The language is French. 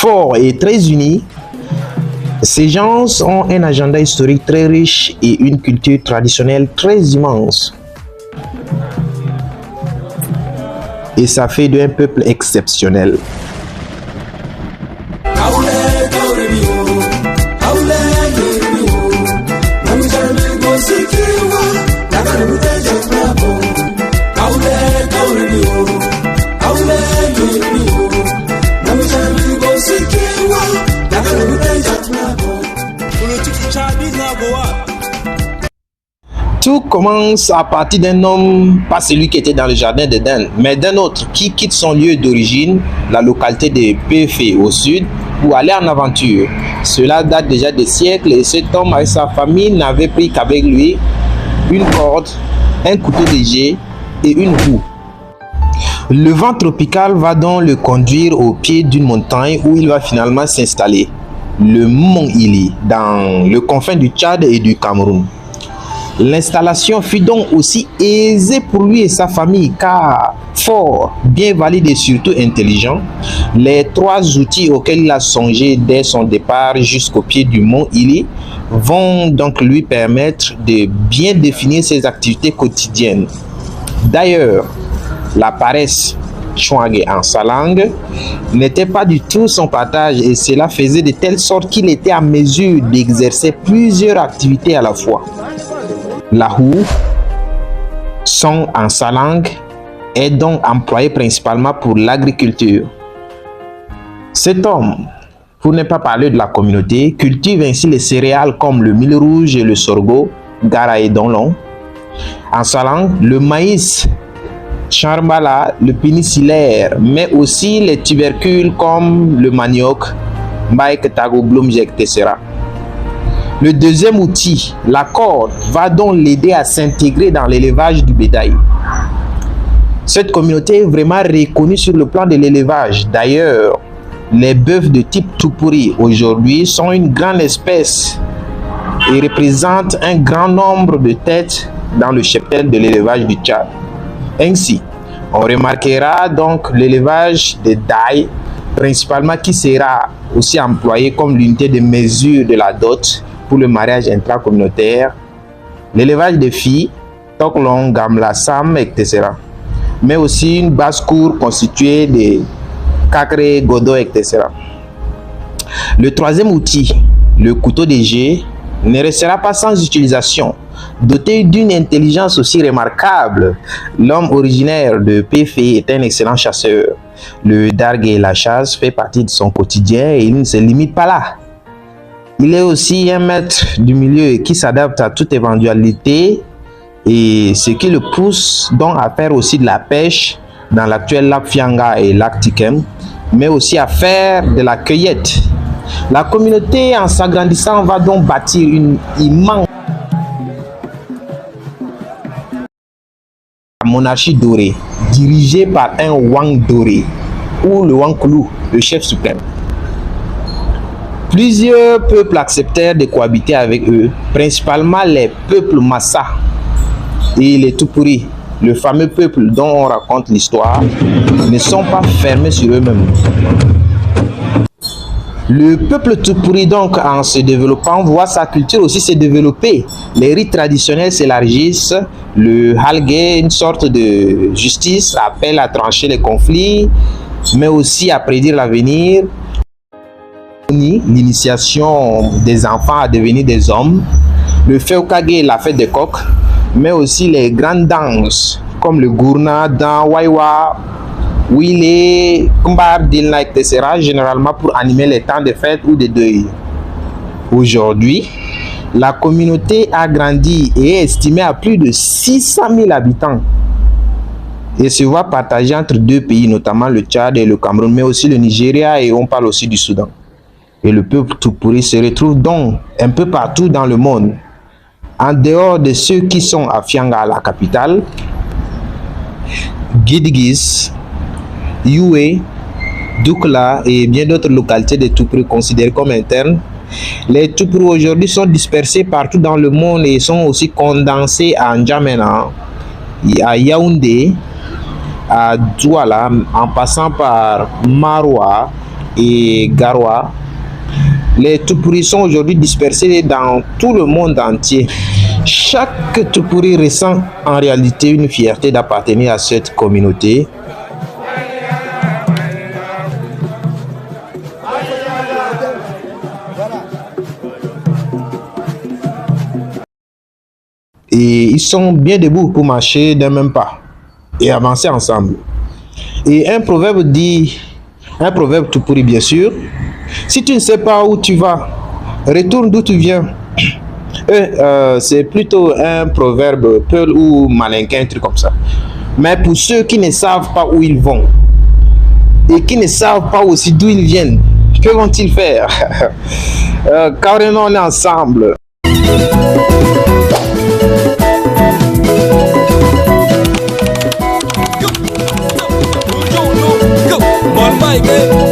Forts et très unis, ces gens ont un agenda historique très riche et une culture traditionnelle très immense. Et ça fait d'un peuple exceptionnel. Tout commence à partir d'un homme, pas celui qui était dans le jardin d'Éden, mais d'un autre qui quitte son lieu d'origine, la localité de Péfé au sud, pour aller en aventure. Cela date déjà des siècles et cet homme avec sa famille n'avait pris qu'avec lui une corde, un couteau de jet et une roue. Le vent tropical va donc le conduire au pied d'une montagne où il va finalement s'installer, le mont Ili, dans le confin du Tchad et du Cameroun. L'installation fut donc aussi aisée pour lui et sa famille car fort, bien valide et surtout intelligent, les trois outils auxquels il a songé dès son départ jusqu'au pied du mont Ili vont donc lui permettre de bien définir ses activités quotidiennes. D'ailleurs, la paresse, Chouangue en sa langue, n'était pas du tout son partage et cela faisait de telle sorte qu'il était en mesure d'exercer plusieurs activités à la fois. La roue, son en sa langue, est donc employé principalement pour l'agriculture. Cet homme, pour ne pas parler de la communauté, cultive ainsi les céréales comme le mil rouge et le sorgho, gara et donlon. En sa langue, le maïs, charbala, le pénincillaire, mais aussi les tubercules comme le manioc, mbaïk, tago, blumje, etc. Le deuxième outil, la corde, va donc l'aider à s'intégrer dans l'élevage du bétail. Cette communauté est vraiment reconnue sur le plan de l'élevage. D'ailleurs, les bœufs de type Tupuri aujourd'hui sont une grande espèce et représentent un grand nombre de têtes dans le cheptel de l'élevage du Tchad. Ainsi, on remarquera donc l'élevage des dailles, principalement qui sera aussi employé comme l'unité de mesure de la dot pour le mariage intracommunautaire, l'élevage des filles, Toklong, Gamla, Sam, etc. Mais aussi une basse-cour constituée de Kakre, Godo, etc. Le troisième outil, le couteau de jet, ne restera pas sans utilisation. Doté d'une intelligence aussi remarquable, l'homme originaire de Péfé est un excellent chasseur. Le dargue et la chasse fait partie de son quotidien et il ne se limite pas là. Il est aussi un maître du milieu qui s'adapte à toute éventualité et ce qui le pousse donc à faire aussi de la pêche dans l'actuel lac Fianga et lac Tikem, mais aussi à faire de la cueillette. La communauté en s'agrandissant va donc bâtir une immense monarchie dorée, dirigée par un Wang doré ou le Wang Kulu, le chef suprême. Plusieurs peuples acceptèrent de cohabiter avec eux, principalement les peuples Massa et les Tupuri, le fameux peuple dont on raconte l'histoire, ne sont pas fermés sur eux-mêmes. Le peuple Tupuri, donc, en se développant, voit sa culture aussi se développer. Les rites traditionnels s'élargissent. Le halgué, une sorte de justice, appelle à trancher les conflits, mais aussi à prédire l'avenir. L'initiation des enfants à devenir des hommes. Le Feokage, la fête des coqs, mais aussi les grandes danses comme le Gourna, Dan, Waiwa, Wile, Kumbar, Dilna, etc. généralement pour animer les temps de fête ou de deuil. Aujourd'hui, la communauté a grandi et est estimée à plus de 600 000 habitants et se voit partagée entre deux pays, notamment le Tchad et le Cameroun, mais aussi le Nigeria et on parle aussi du Soudan. Et le peuple Tupuri se retrouve donc un peu partout dans le monde. En dehors de ceux qui sont à Fianga, la capitale, Gidigis, Yue, Doukla et bien d'autres localités de Tupuri considérées comme internes, les Tupuri aujourd'hui sont dispersés partout dans le monde et sont aussi condensés à N'Djamena, à Yaoundé, à Douala, en passant par Maroua, et Garoua. Les Toupouri sont aujourd'hui dispersés dans tout le monde entier. Chaque Toupouri ressent en réalité une fierté d'appartenir à cette communauté. Et ils sont bien debout pour marcher d'un même pas et avancer ensemble. Et un proverbe dit, un proverbe Toupouri bien sûr, si tu ne sais pas où tu vas, retourne d'où tu viens. C'est plutôt un proverbe peul ou malinquin, un truc comme ça. Mais pour ceux qui ne savent pas où ils vont et qui ne savent pas aussi d'où ils viennent, que vont-ils faire? Carrément, on est ensemble. Go, go, go, go, go, go, go, go, go, go, go, go, go, go, go,